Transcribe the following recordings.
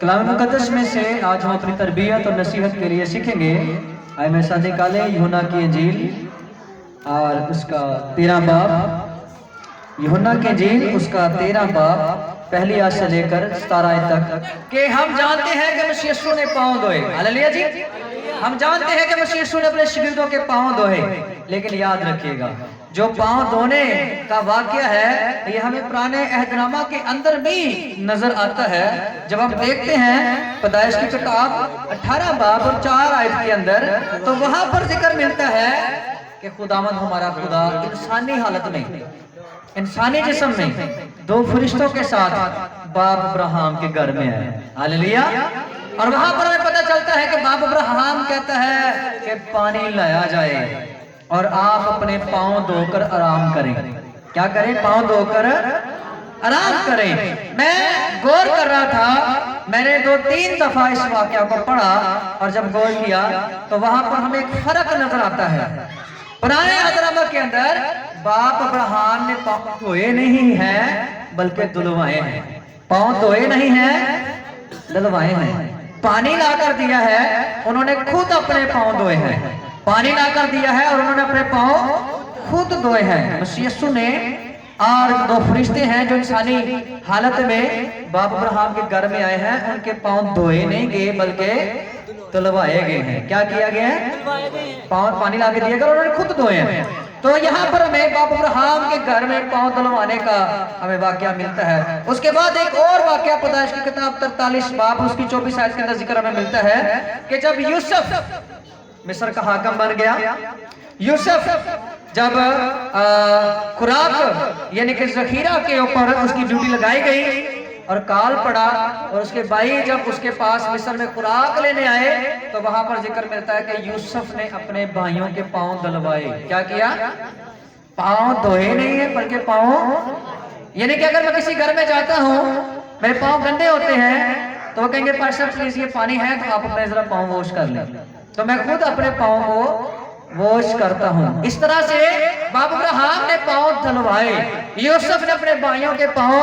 कलाम मुकद्दस में से आज हम अपनी तरबियत और नसीहत के लिए सीखेंगे। आए मैं साथ निकाले यूहन्ना की इंजील और उसका 13 बाब, यूहन्ना की इंजील उसका 13 बाब पहली आयत से लेकर 17 आयत तक। कि हम जानते हैं कि मसीह यीशु ने पांव धोए। हालेलुया जी, हम जानते हैं कि मसीह यीशु ने अपने शागिर्दों के पांव धोए, लेकिन याद रखिएगा जो पांव धोने का वाकया है ये हमें पुराने अहदनामा के अंदर भी नजर आता है। जब हम देखते हैं पैदाइश की किताब 18 बाब और 4 आयत के अंदर, तो वहां पर जिक्र मिलता है कि खुदावंद हमारा खुदा इंसानी हालत में, इंसानी जिस्म में 2 फरिश्तों के साथ बाप अब्राहम के घर में आए। हालेलुया। और वहां पर हमें पता चलता है कि बाप अब्राहम कहता है कि पानी लाया जाए और आप अपने पांव धोकर आराम करें। क्या करें? पांव धोकर आराम करें। मैं गौर कर रहा था, मैंने 2-3 दफा इस वाकया को पढ़ा और जब गौर किया तो वहां पर हमें एक फर्क नजर आता है। पुराने अहदनामा के अंदर बाप अब्राहम ने पांव धोए नहीं हैं बल्कि धुलवाए हैं। पांव धोए नहीं हैं, धुलवाए हैं। पानी लाकर दिया है, उन्होंने खुद अपने पांव धोए हैं। पानी लाकर दिया है और उन्होंने अपने पांव खुद धोए हैं। मसीह यीशु ने और 2 फरिश्ते हैं जो इंसानी हालत में बाप अब्राहम के घर में आए हैं, उनके पांव धोए नहीं गए बल्कि धुलवाए गए हैं। क्या किया गया है? पांव पानी लाके दिया गया, उन्होंने खुद धोए हैं। तो यहाँ पर हमें बाप अब्राहम के घर में पांव धुलवाने का हमें वाकया मिलता है। उसके बाद एक और वाकया पैदाइश की किताब 43 बाब उसकी 24 आयत के अंदर जिक्र हमें मिलता है कि जब यूसुफ मिस्र का हाकिम बन गया, यूसुफ जब खुराक यानी कि जखीरा के ऊपर उसकी ड्यूटी लगाई गई और काल पड़ा और उसके भाई जब उसके पास मिस्र में खुराक लेने आए तो वहां पर जिक्र मिलता है कि यूसुफ ने अपने भाइयों के पांव धुलवाए। क्या किया? पांव धोए नहीं है बल्कि पांव, यानी कि अगर मैं किसी घर में जाता हूँ, मेरे पांव गंदे होते हैं तो वो कहेंगे पास्टर प्लीज ये पानी है तो आप अपने जरा पांव वॉश कर लें, तो मैं खुद अपने पांव को वॉश करता हूँ। इस तरह से बाप अब्राहम ने पांव धुलवाए, यूसुफ ने अपने भाइयों के पांव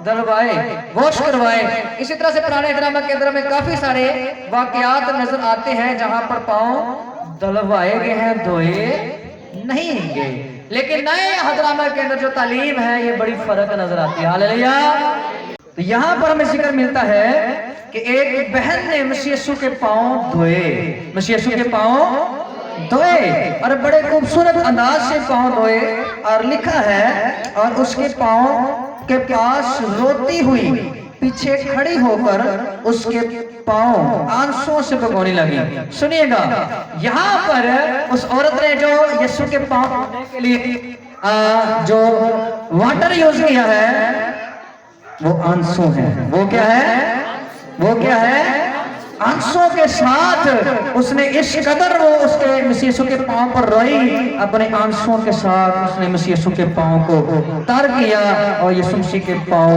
धुलवाए, वॉश करवाए। इसी तरह से पुराने अहदनामा के अंदर में काफी सारे वाकयात नजर आते हैं जहां पर पांव धुलवाए गए हैं, धोए नहीं गए। लेकिन नए अहदनामा के अंदर जो तालीम है ये बड़ी फर्क नजर आती है। हालेलुया। तो यहाँ पर हमें जिक्र मिलता है कि एक बहन ने मसीह यीशु के पांव धोए, मसीह यीशु के पांव धोए और बड़े खूबसूरत अंदाज से पांव धोए। और लिखा है और उसके पांव के पास रोती हुई पीछे खड़ी होकर उसके पांव आंसुओं से भिगोने लगी। सुनिएगा, यहाँ पर उस औरत ने जो यीशु के पांव धोने के लिए जो वाटर यूज किया है वो आंसू है। वो क्या है? वो क्या है? आंसुओं के साथ उसने इस कदर वो उसके मसीह यीशु के पांव पर रोई, अपने आंसुओं के साथ उसने मसीह यीशु के पांव को तर किया और यीशु मसीह के पांव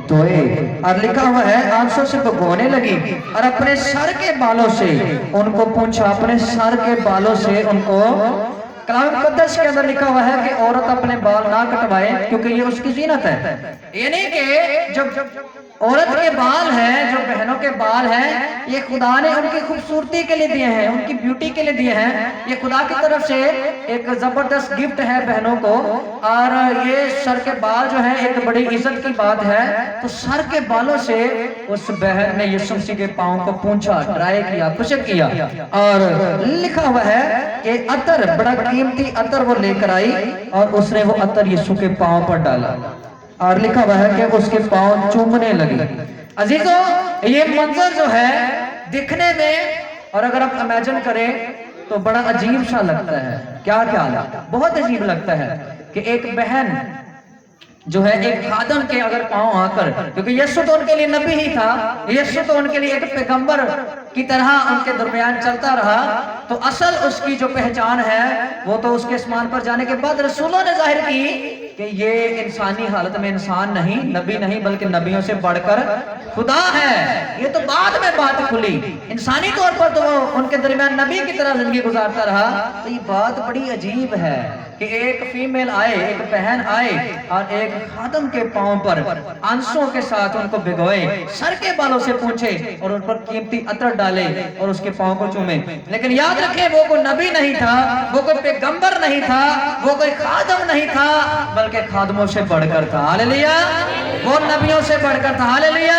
धोए। और लिखा हुआ है आंसुओं से भिगोने लगी और अपने सर के बालों से उनको पूछा, अपने सर के बालों से उनको। कलाम मुकद्दस के अंदर लिखा हुआ है कि औरत अपने बाल ना कटवाए क्योंकि ये उसकी जीनत है। यानी कि जो औरत के बाल हैं, जो बहनों के बाल हैं, ये खुदा ने उनकी खूबसूरती के लिए दिए हैं, उनकी ब्यूटी के लिए दिए हैं। ये खुदा की तरफ से एक जबरदस्त गिफ्ट है बहनों को। और ये सर के बाल जो है एक बड़ी इज्जत की बात है। तो सर के बालों से उस बहन ने यीशु मसीह के पांव को पूंछा, ड्राई किया, खुशक किया। और लिखा हुआ है कि अतर, बड़ा कीमती अतर वो लेकर आई और उसने वो अतर यीशु के पांव पर डाला और लिखा हुआ है कि उसके पांव चूमने लगे। अजीजों, ये मंजर जो है दिखने में, और अगर आप इमेजिन करें तो बड़ा अजीब सा लगता है। क्या ख्याल है? बहुत अजीब लगता है कि एक बहन जो है एक खादम के अगर पांव आकर, क्योंकि यीशु तो उनके लिए नबी ही था, यीशु तो उनके लिए एक पैगंबर की तरह उनके दरमियान चलता रहा, तो असल उसकी जो पहचान है वो तो उसके आसमान पर जाने के बाद रसूलों ने जाहिर की कि ये इंसानी हालत में इंसान नहीं, नबी नहीं, बल्कि नबियों से बढ़कर खुदा है। ये तो बाद में बात खुली। इंसानी तौर पर तो वो उनके दरमियान नबी की तरह जिंदगी गुजारता रहा। तो ये बात बड़ी अजीब है कि एक फीमेल आए, एक बहन आए और एक खादम के पांव पर आंसुओं के साथ उनको भिगोए, सर के बालों से पूछे और उन पर कीमती अतर डाले और उसके पांव को चूमे। लेकिन याद रखें, वो कोई नबी नहीं था, वो कोई पैगंबर नहीं था, वो कोई खादम नहीं था, बल्कि खादमों से बढ़कर था। हालेलुया। वो नबियों से बढ़कर था। हालेलुया।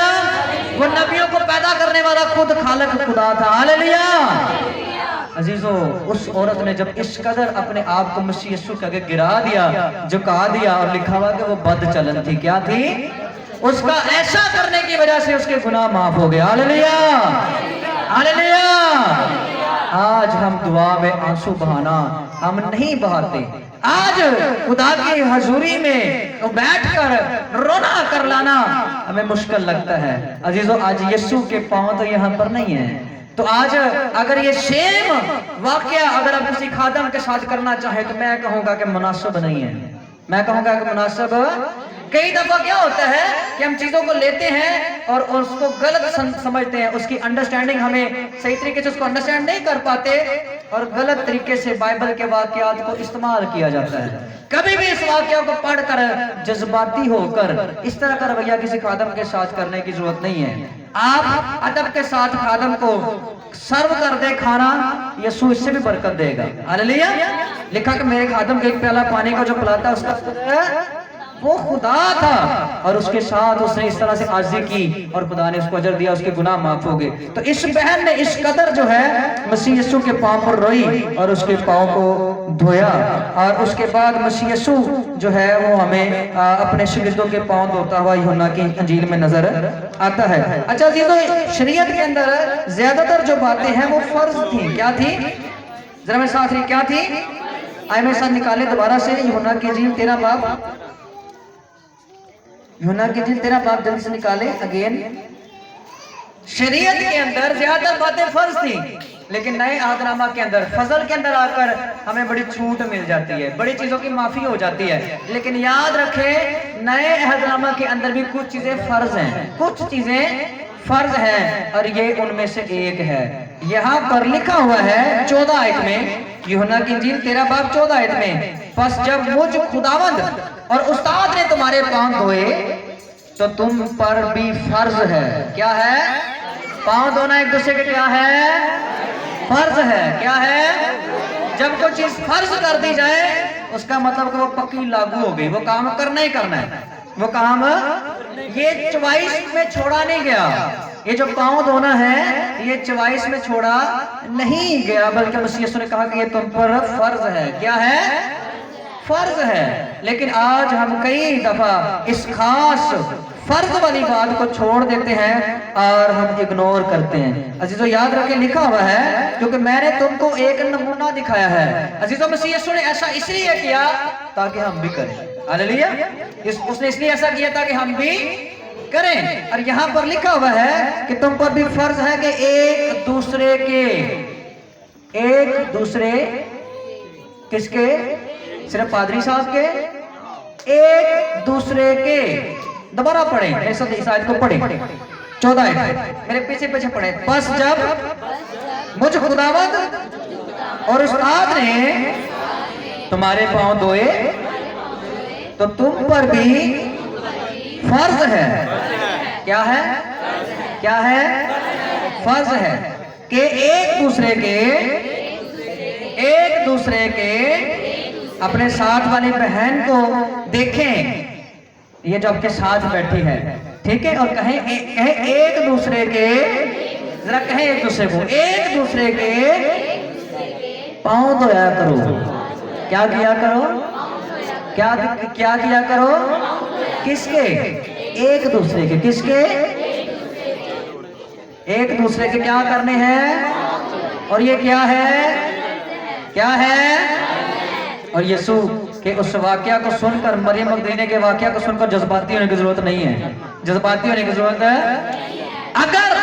वो नबियों को पैदा करने वाला खुद खालिक खुदा था। हालेलुया। अजीजों, उस औरत ने जब इस कदर अपने आप को मसीह यीशु के आगे गिरा दिया, झुका दिया, और लिखा हुआ कि वो बद चलन थी। क्या थी? उसका ऐसा करने की वजह से उसके गुनाह माफ हो गए। हालेलुया। हालेलुया। आज हम दुआ में आंसू बहाना हम नहीं बहाते। आज खुदा की हजूरी में बैठकर रोना कर लाना हमें मुश्किल लगता है। अजीजों, आज यीशु के पांव तो यहाँ पर नहीं है। तो आज अगर ये सेम वाकया अगर आप किसी खादम के साथ करना चाहे तो मैं कहूंगा कि मुनासिब नहीं है। मैं कहूंगा कि मुनासिब। कई दफा क्या होता है कि हम चीजों को लेते हैं और उसको गलत समझते हैं, उसकी अंडरस्टैंडिंग हमें सही तरीके से उसको अंडरस्टैंड नहीं कर पाते और गलत तरीके से बाइबल के वाकयात को इस्तेमाल किया जाता है। कभी भी इस वाकया को पढ़कर जज्बाती होकर इस तरह का रवैया किसी खादम के साथ करने की जरूरत नहीं है। आप अदब के साथ खादम को सर्व कर दे खाना, यीशु इससे भी बरकत देगा। हालेलुया। लिखा कि मेरे खादम को एक प्याला पानी का जो पिलाता है उसका वो खुदा था, और उसके साथ उसने इस तरह से आजी की और खुदा ने उसको अजर दिया, उसके गुनाह माफ हो गए। तो इस बहन ने इस कदर जो है मसीह यीशु के पांव पर रोई और उसके पांव को धोया, और उसके बाद मसीह यीशु जो है वो हमें अपने शागिर्दों के पांव धोता हुआ यूहन्ना की इंजील में नजर आता है। अच्छा जी, तो शरीयत के अंदर ज्यादातर जो बातें हैं वो फर्ज थी। क्या थी? जरा मेरे साथ, क्या थी? आए मेरे साथ निकाले दोबारा से यूहन्ना की इंजील 13 बाब, यूहन्ना की इंजील 13 बाब जल्दी से निकाले अगेन। शरीयत के अंदर ज्यादातर बातें फर्ज थी, लेकिन नए अहदनामा के अंदर फजल के अंदर आकर हमें बड़ी छूट मिल जाती है, बड़ी चीजों की माफी हो जाती है। लेकिन याद रखें, नए अहदनामा के अंदर भी कुछ चीजें फर्ज हैं, कुछ चीजें फर्ज हैं, और ये उनमें से एक है। यहाँ पर लिखा हुआ है 14 आयत में, यूहन्ना की इंजील 13 बाब 14 आयत में, बस जब मुझ खुदावंद और उस्ताद ने तुम्हारे पांव धोए तो तुम पर भी फर्ज है। क्या है? पांव धोना एक दूसरे के क्या है? फर्ज है। क्या है? जब कोई चीज फर्ज कर दी जाए उसका मतलब कि वो पक्की लागू हो गई, वो काम करना ही करना है, वो काम ये चॉइस में छोड़ा नहीं गया। ये जो पांव धोना है ये चॉइस में छोड़ा नहीं गया, बल्कि मसीह यीशु ने कहा कि ये तुम पर फर्ज है। क्या है? फर्ज है। लेकिन आज हम कई दफा इस खास फर्ज वाली बात को छोड़ देते हैं और हम इग्नोर करते हैं। अजीजों, याद रखें, लिखा हुआ है क्योंकि मैंने तुमको एक नमूना दिखाया है। अजीजों, मसीह यीशु ने ऐसा इसलिए किया ताकि हम भी करें। हालेलुया। उसने इसलिए ऐसा किया ताकि हम भी करें। और यहाँ पर लिखा हुआ है कि तुम पर भी फर्ज है कि एक दूसरे किसके? सिर्फ पादरी साहब के? एक दूसरे के। दोबारा पढ़े, ऐसा इस आयत को पढ़े, 14 आयत मेरे पीछे पीछे पढ़े। बस जब मुझ खुदावंद और उस्ताद ने तुम्हारे पांव धोए तो तुम पर भी फर्ज है। क्या है? क्या है? फर्ज है कि एक दूसरे के अपने साथ वाली बहन को देखें, ये जो आपके साथ बैठी है, ठीक है, और कहें एक दूसरे के, जरा कहें एक दूसरे को, एक दूसरे के पांव धोया करो। क्या किया करो? क्या किया करो? किसके? एक दूसरे के। किसके? एक दूसरे के क्या करने हैं? और ये क्या है? क्या है? और यीशु के उस वाकया को सुनकर, मरियम मगदलीनी के वाकया को सुनकर जज्बाती होने की जरूरत नहीं है। जज्बाती होने की जरूरत है। अगर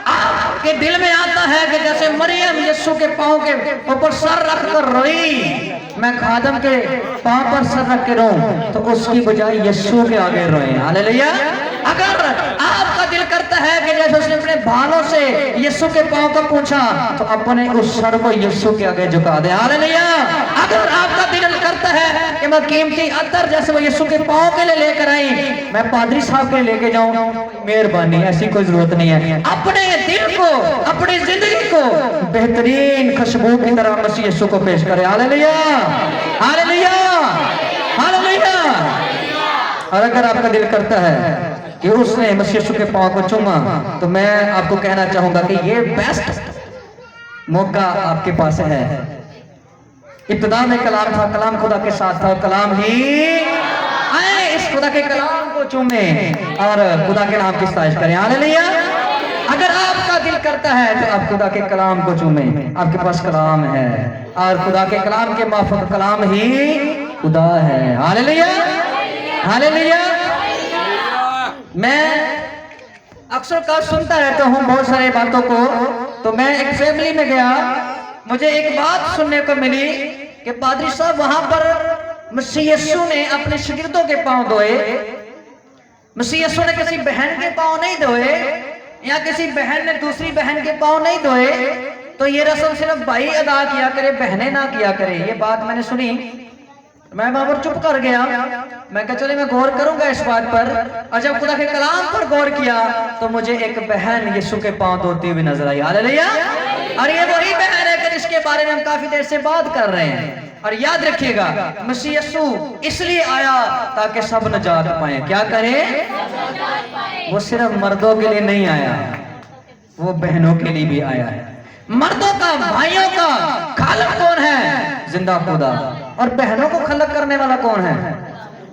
आपके दिल में आता है कि जैसे मरियम यीशु के पांव के ऊपर सर रख कर रोई, मैं खादम के पांव पर सर रख के रोऊं, तो उसकी बजाय यीशु के आगे रोए। हालेलुया। अगर आपका दिल करता है कि जैसे उसने अपने भालों से यीशु के पांव को पूछा तो अपने उस सर को यीशु के आगे झुका दे। हालेलुया। अगर आपका दिल करता है कि मैं कीमती अत्तर जैसे वो यीशु के पांव के लिए लेकर आई, मैं पादरी साहब के लेके जाऊं, मेहरबानी, ऐसी कोई जरूरत नहीं है। अपने दिल को, अपनी जिंदगी को बेहतरीन खुशबू की तरह मसीह यीशु को पेश करे। Hallelujah, hallelujah, hallelujah. और अगर आपका दिल करता है कि उसने मसीह यीशु के पांव को चूमा, तो मैं आपको कहना चाहूंगा कि ये बेस्ट मौका आपके पास है। इब्तिदा में कलाम था, कलाम खुदा के साथ था, कलाम ही आए इस खुदा के कलाम को चूमे और खुदा के नाम की सताइश करें। हालेलुया। अगर आपका दिल करता है तो आप खुदा के कलाम को चूमे, आपके पास कलाम है और खुदा के कलाम के माफक कलाम ही खुदा है। Hallelujah, hallelujah. मैं अक्सर का सुनता रहता हूँ बहुत सारे बातों को। तो मैं एक फैमिली में गया, मुझे एक बात सुनने को मिली कि पादरी साहब वहां पर मसीह यीशु ने अपने शागिर्दों के पांव धोए। मसीह यीशु ने किसी बहन के पांव नहीं धोए या किसी बहन ने दूसरी बहन के पांव नहीं धोए। तो ये रस्म सिर्फ भाई अदा किया करे, बहनें ना किया करे। ये बात मैंने सुनी, मैं वहां पर चुप कर गया। मैं कहा चले मैं गौर करूंगा इस बात पर। और जब खुदा के कलाम पर गौर किया तो मुझे एक बहन यीशु के पांव धोती हुई नजर आई। हालेलुया। और ये वही बहन है कि जिसके बारे में हम काफी देर से बात कर रहे हैं। और याद रखिएगा, मसीह यीशु इसलिए आया ताकि सब नजात पाए। क्या करे? वो सिर्फ मर्दों के लिए नहीं आया, वो बहनों के लिए भी आया है। मर्दों का, भाइयों का खालक कौन है? जिंदा खुदा। और बहनों को खलक करने वाला कौन है?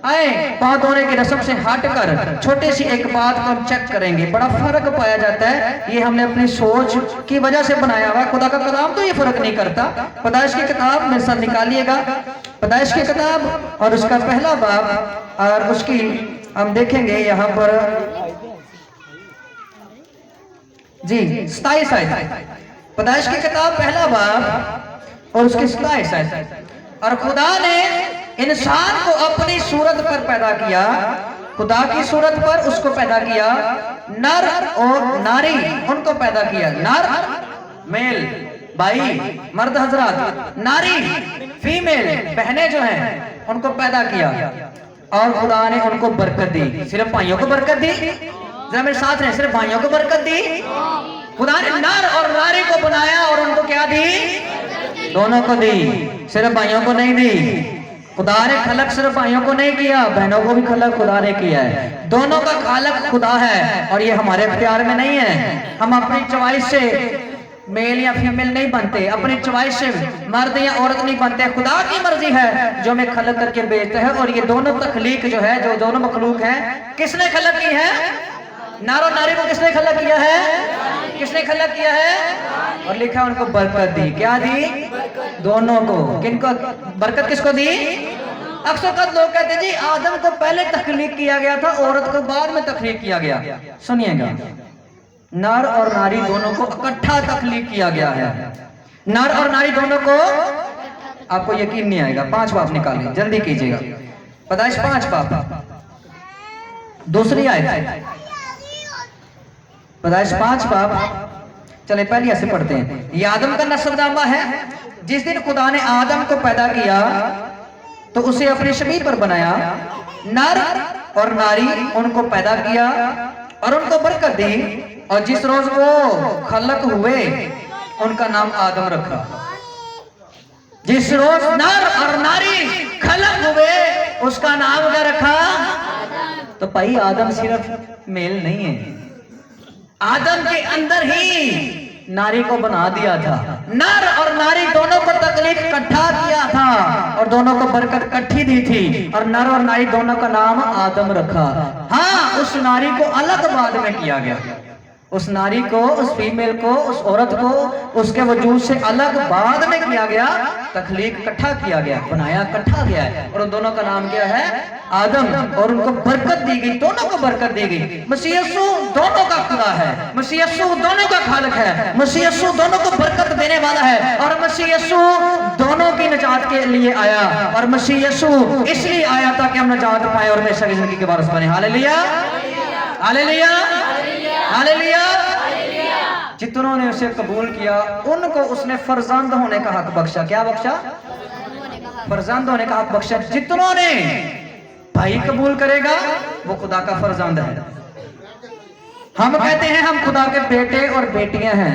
आए पांव धोने की रस्म से हटकर छोटी सी एक बात को हम चेक करेंगे। बड़ा फर्क पाया जाता है, ये हमने अपनी सोच की वजह से बनाया हुआ। खुदा का कलाम तो ये फर्क नहीं करता। पैदाइश की किताब मेरे साथ निकालिएगा, पैदाइश की किताब और उसका पहला बाब, और उसकी हम देखेंगे यहाँ पर जी 27 आयत। पैदाइश की किताब पहला बाब और उसकी 27 आयत। और खुदा ने इंसान को अपनी सूरत पर पैदा किया, खुदा की सूरत पर उसको पैदा किया। नर और नारी उनको पैदा किया। नर मेल भाई मर्द हजरात, नारी फीमेल बहनें जो हैं उनको पैदा किया। और खुदा ने उनको बरकत दी। सिर्फ भाइयों को बरकत दी? जरा मेरे साथ रहे, सिर्फ भाइयों को बरकत दी? खुदा ने नर और नारी को बनाया और उनको क्या दी? दोनों को दी, सिर्फ भाइयों को नहीं दी। खुदा ने खलक सिर्फ भाइयों को नहीं किया, बहनों को भी खलक खुदा ने किया है। दोनों का खालक खुदा है और ये हमारे इख्तियार में नहीं है। हम अपनी चॉइस से मेल या फीमेल नहीं बनते, अपनी चॉइस से मर्द या औरत नहीं बनते। खुदा की मर्जी है जो हमें खलक करके भेजते हैं। और ये दोनों तखलीक जो है, जो दोनों मखलूक हैं, किसने खलक की है? नर और नारी को किसने खलक किया है? किसने खलक किया है? और लिखा उनको बरकत दी। क्या दी? दोनों को। किनको बरकत? किसको दी? अक्सर लोग कहते हैं जी आदम को पहले तख्लीक किया गया था, औरत को बाद में तख्लीक किया गया। सुनिएगा, नर और नारी दोनों को इकट्ठा तख्लीक किया गया है। नर और नारी दोनों को, आपको यकीन नहीं आएगा, 5 बाप निकालिए, जल्दी कीजिएगा। पैदाइश 5 बाप, दूसरी आयत। पैदाइश 5 बाप, चले पहले ऐसे पढ़ते हैं। ये आदम का नस्लनामा है। जिस दिन खुदा ने आदम को पैदा किया तो उसे अपने शबीह पर बनाया। नर और नारी उनको पैदा किया और उनको बरकत दी। और जिस रोज वो खलक हुए उनका नाम आदम रखा। जिस रोज नर और नारी खलक हुए उसका नाम क्या रखा? तो भाई आदम सिर्फ मेल नहीं है, आदम के अंदर ही नारी को बना दिया था। नर और नारी दोनों को तकलीफ इकट्ठा किया था और दोनों को बरकत इकट्ठी दी थी। और नर और नारी दोनों का नाम आदम रखा। हाँ, उस नारी को अलग बाद में किया गया। उस नारी को, उस फीमेल को, उस औरत को उसके वजूद से अलग बाद में किया गया। तखलीक इकट्ठा किया गया, बनाया इकट्ठा गया है। और उन दोनों का नाम क्या है? आदम। और उनको बरकत दी गई, दोनों को बरकत दी गई। मसीह यीशु दोनों का खुदा है, मसीह यीशु दोनों का खालिक है, मसीह यीशु दोनों को बरकत देने वाला है। और मसीह यीशु दोनों की निजात के लिए आया। और मसीह यीशु इसलिए आया ताकि हम निजात पाए और हमेशा की जिंदगी के वारिस बने। Hallelujah, hallelujah, hallelujah. उसे कबूल किया, उनको उसने फर्जंद होने का हक बख्शा। क्या बख्शा? फर्जंद होने का हक बख्शा। जितनों ने भाई कबूल करेगा वो खुदा का फर्जंद है। हम कहते हैं हम खुदा के बेटे और बेटियां हैं,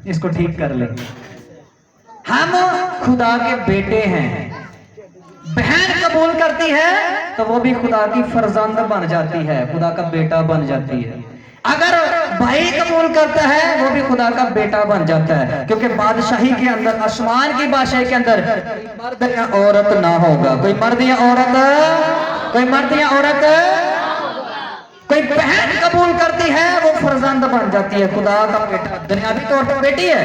इसको ठीक कर ले। हम खुदा के बेटे हैं। बहन कबूल करती है तो वो भी खुदा की फर्जंद बन जाती है, खुदा का बेटा बन जाती है। अगर भाई कबूल करता है वो भी खुदा का बेटा बन जाता है, क्योंकि बादशाही के अंदर, आसमान की बादशाही के अंदर मर्द या औरत ना होगा। कोई मर्द या औरत, कोई मर्द या औरत, कोई बहन कबूल करती है वो फर्जंद बन जाती है, खुदा का बेटा। दुनियावी तौर पर बेटी है,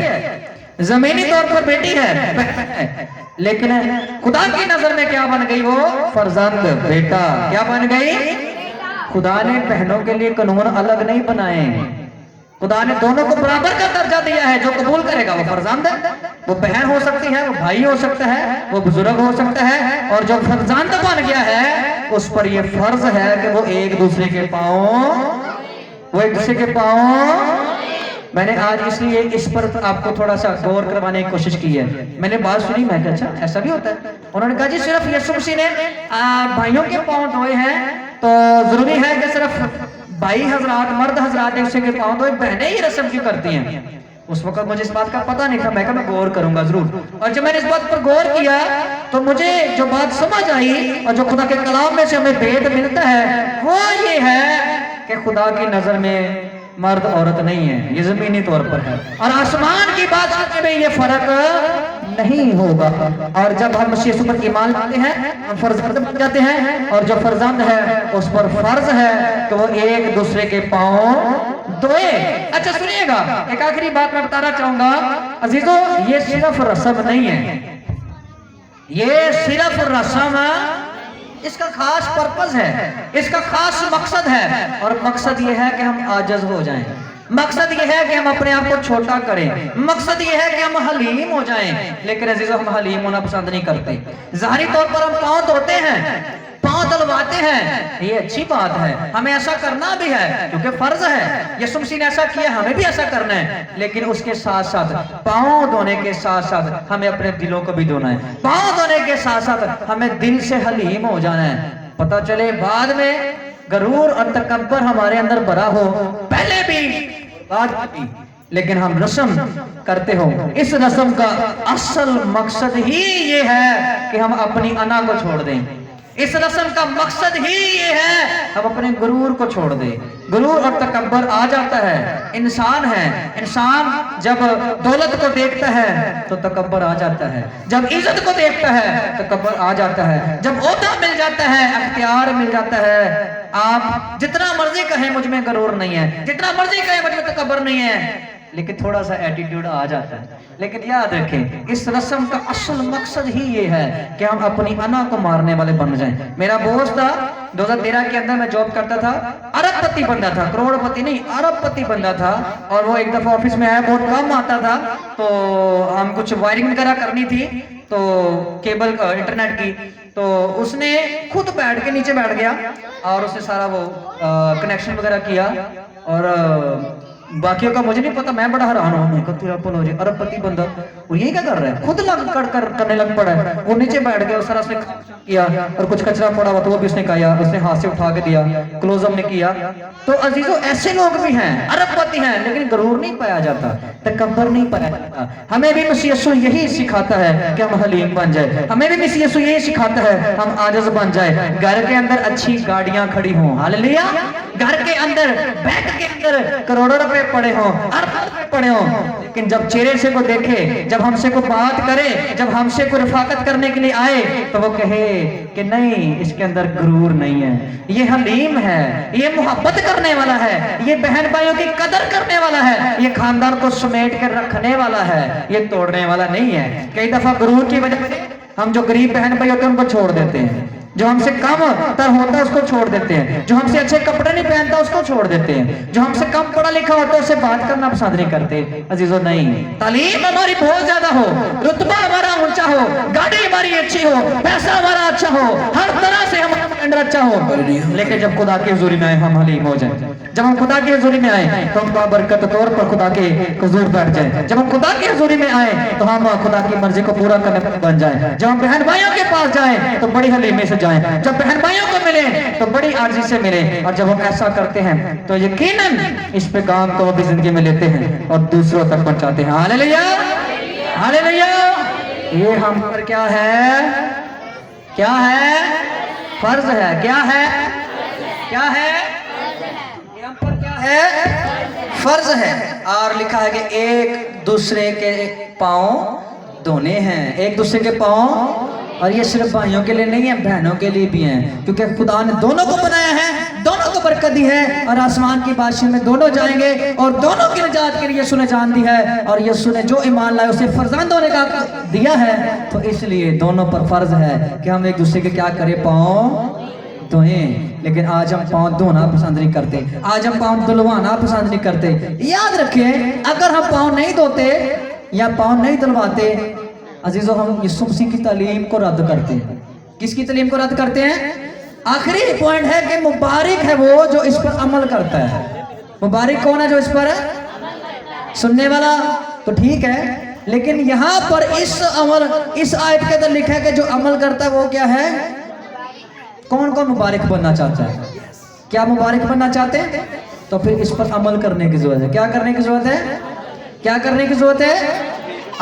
जमीनी तौर पर बेटी है, लेकिन खुदा की नजर में क्या बन गई? वो फर्जंद, बेटा। क्या बन गई? खुदा ने बहनों के लिए कानून अलग नहीं बनाए, खुदा ने दोनों को बराबर का दर्जा दिया है। जो कबूल करेगा वो फर्जंद है, वो बहन हो सकती है, वो भाई हो सकता है, वो बुजुर्ग हो सकता है, और जो फर्जंद बन गया है उस पर ये फर्ज है कि वो एक दूसरे के पांव, वो एक दूसरे के पांव। मैंने आज इसलिए इस पर आपको थोड़ा सा गौर करवाने की कोशिश की है। मैंने बात सुनी, मैं कहा अच्छा ऐसा भी होता है? उन्होंने कहा जी सिर्फ यीशु मसीह ने भाइयों के पांव धोए हैं तो जरूरी है कि सिर्फ भाई हजरात, मर्द हजरात एक दूसरे के पांव धोए, बहनें ही रस्म क्यों करती हैं? उस वक्त मुझे इस बात का पता नहीं था। मैं कहा मैं गौर करूंगा जरूर, और जब मैंने इस बात पर गौर किया तो मुझे जो बात समझ आई और जो खुदा के कलाम में से हमें भेद मिलता है वो ये है कि खुदा की नजर में मर्द औरत नहीं है, ये जमीनी तौर पर है, और आसमान की बात में ये फर्क नहीं होगा। और जब हम मसीह यीशु पर ईमान लाते हैं हम फर्जंद बन जाते हैं, और जो फर्जंद है उस पर फर्ज है कि वो एक दूसरे के पांव धोए। अच्छा सुनिएगा, एक आखिरी बात मैं बताना चाहूंगा अजीजों, ये सिर्फ रस्म नहीं है, ये सिर्फ रस्म, इसका खास पर्पस है, इसका खास मकसद है, और मकसद ये है कि हम आजज हो जाएं, मकसद ये है कि हम अपने आप को छोटा करें, मकसद ये है कि हम हलीम हो जाएं। लेकिन अजीजों हम हलीम होना पसंद नहीं करते। ज़ाहिरी तौर पर हम पांव धोते हैं, पांव धुलवाते हैं, ये अच्छी बात है, हमें ऐसा करना भी है क्योंकि फर्ज है। यीशु मसीह ने ऐसा किया, हमें भी ऐसा करना है। लेकिन उसके साथ साथ पांव धोने के साथ साथ हमें अपने दिलों को भी धोना है। पांव धोने के साथ साथ हमें दिल से हलीम हो जाना है। पता चले बाद में गरूर और तकब्बर हमारे अंदर भरा हो, पहले भी बाद भी, लेकिन हम रस्म करते हो। इस रस्म का असल मकसद ही ये है कि हम अपनी अना को छोड़ दें। इस रस्म का मकसद ही ये है हम अपने गुरूर को छोड़ दें। गुरूर और तकब्बर आ जाता है, इंसान है, इंसान जब दौलत को देखता है तो तकब्बर आ जाता है, जब इज्जत को देखता है तकब्बर आ जाता है, जब ओहदा मिल जाता है, अख्तियार मिल जाता है, आप जितना मर्जी कहें मुझ में गरूर नहीं है, जितना मर्जी कहें मुझ में तकब्बर नहीं है, लेकिन थोड़ा सा एटीट्यूड आ जाता है। लेकिन याद रखें इस रस्म का असल मकसद ही ये है कि हम अपनी अना को मारने वाले बन जाएं। मेरा बॉस था 2013 के अंदर, मैं जॉब करता था, अरबपति बंदा था, करोड़पति नहीं अरबपति बंदा था। और वो एक दफा ऑफिस में आया, बहुत कम आता था, तो हम कुछ वायरिंग वगैरह करनी थी तो केबल इंटरनेट की, तो उसने खुद बैठ के नीचे बैठ गया और उसने सारा वो कनेक्शन वगैरह किया। और बाकियों का मुझे नहीं पता, मैं बड़ा हैरान हूँ, अरबपति बंदा वो यही क्या कर रहा है, खुद करने लग पड़ा है। वो नीचे बैठ गया, उस तरह उसने किया, और कुछ कचरा पड़ा हुआ तो वो भी उसने खाया, उसने हाथ से उठा के दिया, क्लोजअप ने किया। तो अजीजों ऐसे लोग भी हैं, अरबपति हैं, लेकिन गरूर नहीं पाया जाता, तकब्बर नहीं पाया जाता। हमें भी मसीह यीशु यही सिखाता है कि हम हलीम बन जाए, हमें भी मसीह यीशु यही सिखाता है हम आजिज़ बन जाए। घर के अंदर अच्छी गाड़ियां खड़ी हों, हालेलुया, घर के अंदर बैंक के अंदर करोड़ों रुपए पड़े हों, अरबों रुपए पड़े हों, लेकिन जब चेहरे से को देखे, जब हमसे को बात करे, जब हमसे को रिफाकत करने के लिए आए तो वो कहे कि नहीं, इसके अंदर गुरूर नहीं है, ये हलीम है, ये मोहब्बत करने वाला है, ये बहन भाइयों की कदर करने वाला है, ये खानदान को समेट कर रखने वाला है, ये तोड़ने वाला नहीं है। कई दफा गुरूर की वजह से हम जो गरीब बहन भाई होते हैं उनको छोड़ देते हैं, जो हमसे कम तर होता है उसको छोड़ देते हैं, जो हमसे अच्छे कपड़े नहीं पहनता उसको छोड़ देते हैं, जो हमसे कम पढ़ा लिखा होता है उससे बात करना पसंद नहीं करते। अजीजों नहीं, तालीम हमारी बहुत ज्यादा हो, रुतबा हमारा ऊंचा हो, गाड़ी हमारी अच्छी हो, पैसा हमारा अच्छा हो, हर तरह से हमारा स्टैंडर्ड अच्छा हो, लेकिन जब खुदा की हुजूरी में हम हलीम हो जाए, जब हम खुदा की हजूरी में आए तो हम बाबरकत तौर पर खुदा के हुजूर बैठ जाए। जब हम खुदा की हजूरी में आए तो हम खुदा की मर्जी को पूरा करने बन जाए। जब हम बहन भाइयों के पास जाएं तो बड़ी हलीमे से जाएं। जब बहन भाइयों को मिले तो बड़ी आर्जी से मिले। और जब हम ऐसा करते हैं तो यकीनन इस पैगाम को भी जिंदगी में लेते हैं और दूसरों तक पहुंचाते हैं। Hallelujah, hallelujah. ये हम पर क्या है? क्या है? फर्ज है। क्या है? क्या है? ये हम पर क्या है? फर्ज है। और लिखा है कि एक दूसरे के पांव धोने हैं। एक दूसरे के पांव, और ये सिर्फ भाइयों के लिए नहीं है, बहनों के लिए भी है, क्योंकि खुदा ने दोनों को बनाया है, दोनों को बरकत दी है। और आसमान की बादशाही में दोनों जाएंगे और दोनों की निजात के लिए यीशु ने जान दी है। और यीशु ने जो ईमान लाया उसे फर्जंद होने का दिया है। तो इसलिए दोनों पर फर्ज है कि हम एक दूसरे के क्या करें? पाँव धोएं। लेकिन आज हम पाँव धोना पसंद नहीं करते, आज हम पाँव धुलवाना पसंद नहीं करते। याद रखें, अगर हम पाँव नहीं धोते या पाँव नहीं धुलवाते अजीजों, हम यीशु मसीह की तालीम को रद्द करते हैं। किसकी तालीम को रद्द करते हैं? आखिरी पॉइंट है कि मुबारक है वो जो इस पर अमल करता है। मुबारक कौन है? जो इस पर सुनने वाला तो ठीक है, लेकिन यहाँ पर इस आयत के अंदर लिखा है कि जो अमल करता है वो क्या है? कौन कौन मुबारक बनना चाहता है? क्या मुबारक बनना चाहते हैं? तो फिर इस पर अमल करने की जरूरत है। क्या करने की जरूरत है? क्या करने की जरूरत है?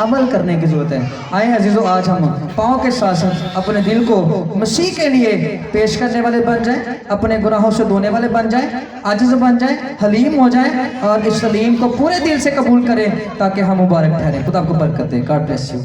अमल करने की जरूरत है। आए अजीजों, आज हम पाँव के साथ साथ अपने दिल को मसीह के लिए पेश करने वाले बन जाएं, अपने गुनाहों से धोने वाले बन जाएं, आजिज़ बन जाएं, हलीम हो जाएं और इस हलीम को पूरे दिल से कबूल करें ताकि हम मुबारक ठहरें। खुदा आपको बरकत दे। God bless you.